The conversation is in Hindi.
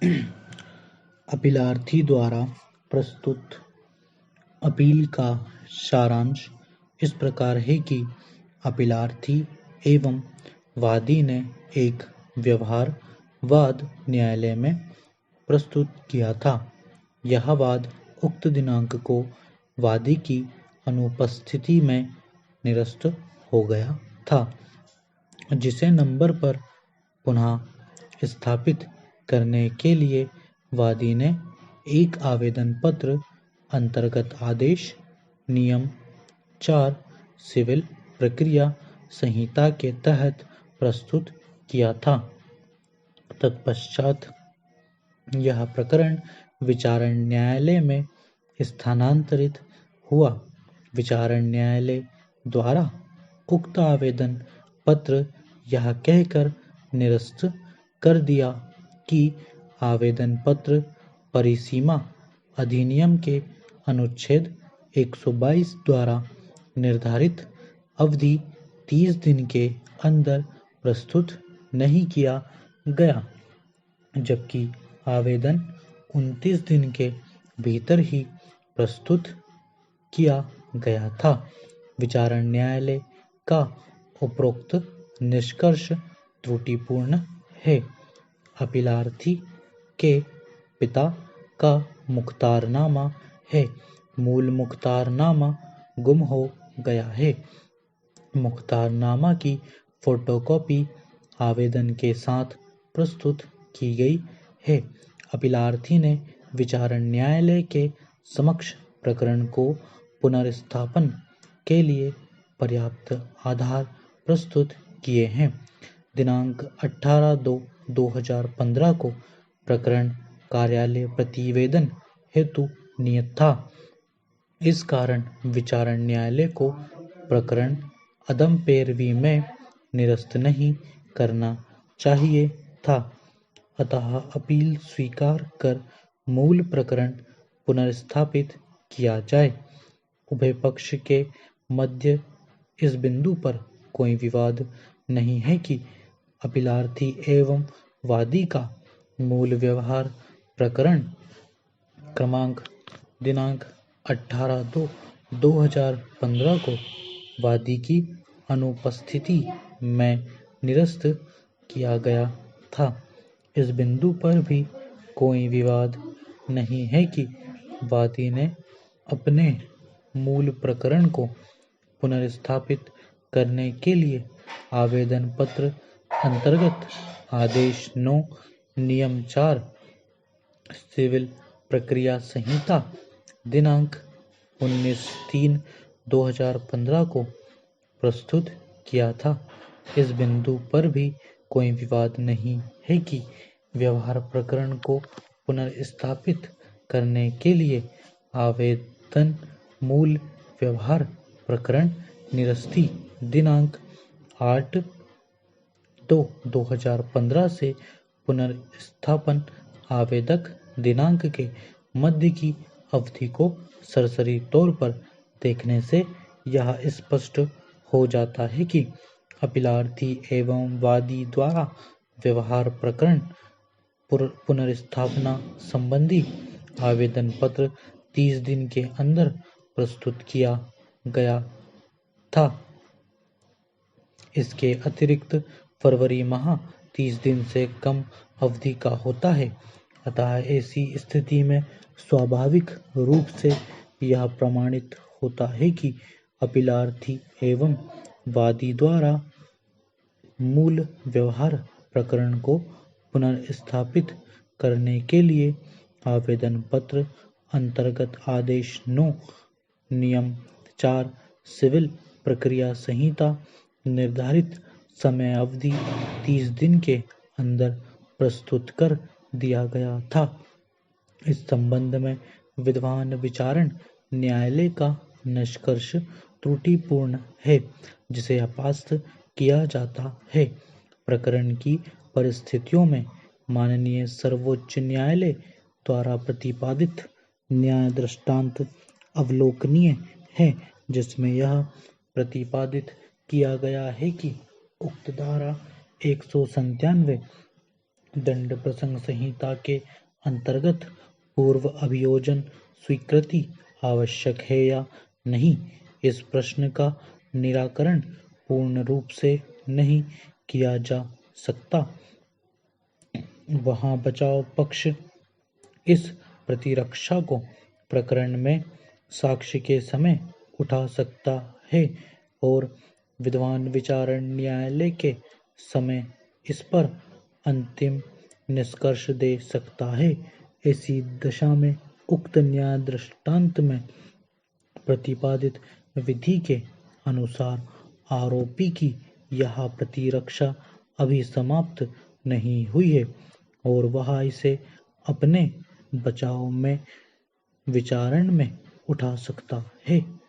अपीलार्थी द्वारा प्रस्तुत अपील का सारांश इस प्रकार है कि अपीलार्थी एवं वादी ने एक व्यवहार वाद न्यायालय में प्रस्तुत किया था। यह वाद उक्त दिनांक को वादी की अनुपस्थिति में निरस्त हो गया था, जिसे नंबर पर पुनः स्थापित करने के लिए वादी ने एक आवेदन पत्र अंतर्गत आदेश नियम 4 सिविल प्रक्रिया संहिता के तहत प्रस्तुत किया था। तत्पश्चात यह प्रकरण विचारण न्यायालय में स्थानांतरित हुआ। विचारण न्यायालय द्वारा उक्त आवेदन पत्र यह कहकर निरस्त कर दिया कि आवेदन पत्र परिसीमा अधिनियम के अनुच्छेद 122 द्वारा निर्धारित अवधि 30 दिन के अंदर प्रस्तुत नहीं किया गया, जबकि आवेदन 29 दिन के भीतर ही प्रस्तुत किया गया था। विचारण न्यायालय का उपरोक्त निष्कर्ष त्रुटिपूर्ण है। अपीलार्थी के पिता का मुख्तारनामा है। मूल मुख्तारनामा गुम हो गया है। मुख्तारनामा की फोटोकॉपी आवेदन के साथ प्रस्तुत की गई है। अपीलार्थी ने विचारण न्यायालय के समक्ष प्रकरण को पुनर्स्थापन के लिए पर्याप्त आधार प्रस्तुत किए हैं। दिनांक 18/2/2015 को प्रकरण कार्यालय प्रतिवेदन हेतु नियत था। इस कारण विचारण न्यायालय को प्रकरण अदम पैरवी में निरस्त नहीं करना चाहिए था। अतः अपील स्वीकार कर मूल प्रकरण पुनर्स्थापित किया जाए। उभय पक्ष के मध्य इस बिंदु पर कोई विवाद नहीं है कि अपीलार्थी एवं वादी का मूल व्यवहार प्रकरण क्रमांक दिनांक 18/2/2015 को वादी की अनुपस्थिति में निरस्त किया गया था। इस बिंदु पर भी कोई विवाद नहीं है कि वादी ने अपने मूल प्रकरण को पुनर्स्थापित करने के लिए आवेदन पत्र अंतर्गत आदेश 9 नियम 4 सिविल प्रक्रिया संहिता दिनांक 19/3/2015 को प्रस्तुत किया था। इस बिंदु पर भी कोई विवाद नहीं है कि व्यवहार प्रकरण को पुनर्स्थापित करने के लिए आवेदन मूल व्यवहार प्रकरण निरस्ती दिनांक 8/2/2015 से पुनर्स्थापन आवेदक दिनांक के मध्य की अवधि को सरसरी तौर पर देखने से यह स्पष्ट हो जाता है कि अपीलार्थी एवं वादी द्वारा व्यवहार प्रकरण पुनर्स्थापना संबंधी आवेदन पत्र 30 दिन के अंदर प्रस्तुत किया गया था। इसके अतिरिक्त फरवरी माह 30 दिन से कम अवधि का होता है। अतः ऐसी स्थिति में स्वाभाविक रूप से यह प्रमाणित होता है कि अपीलार्थी एवं वादी द्वारा मूल व्यवहार प्रकरण को पुनर्स्थापित करने के लिए आवेदन पत्र अंतर्गत आदेश 9 नियम 4 सिविल प्रक्रिया संहिता निर्धारित समय अवधि 30 दिन के अंदर प्रस्तुत कर दिया गया था। इस संबंध में विद्वान विचारण न्यायालय का निष्कर्ष त्रुटिपूर्ण है, जिसे अपास्त किया जाता है। प्रकरण की परिस्थितियों में माननीय सर्वोच्च न्यायालय द्वारा प्रतिपादित न्याय दृष्टांत अवलोकनीय है, जिसमें यह प्रतिपादित किया गया है कि उक्त धारा 197 दंड प्रसंग संहिता के अंतर्गत पूर्व अभियोजन स्वीकृति आवश्यक है या नहीं, इस प्रश्न का निराकरण पूर्ण रूप से नहीं किया जा सकता। वहाँ बचाव पक्ष इस प्रतिरक्षा को प्रकरण में साक्ष्य के समय उठा सकता है और विद्वान विचारण न्यायालय के समय इस पर अंतिम निष्कर्ष दे सकता है। ऐसी दशा में उक्त न्याय दृष्टांत में प्रतिपादित विधि के अनुसार आरोपी की यह प्रतिरक्षा अभी समाप्त नहीं हुई है और वह इसे अपने बचाव में विचारण में उठा सकता है।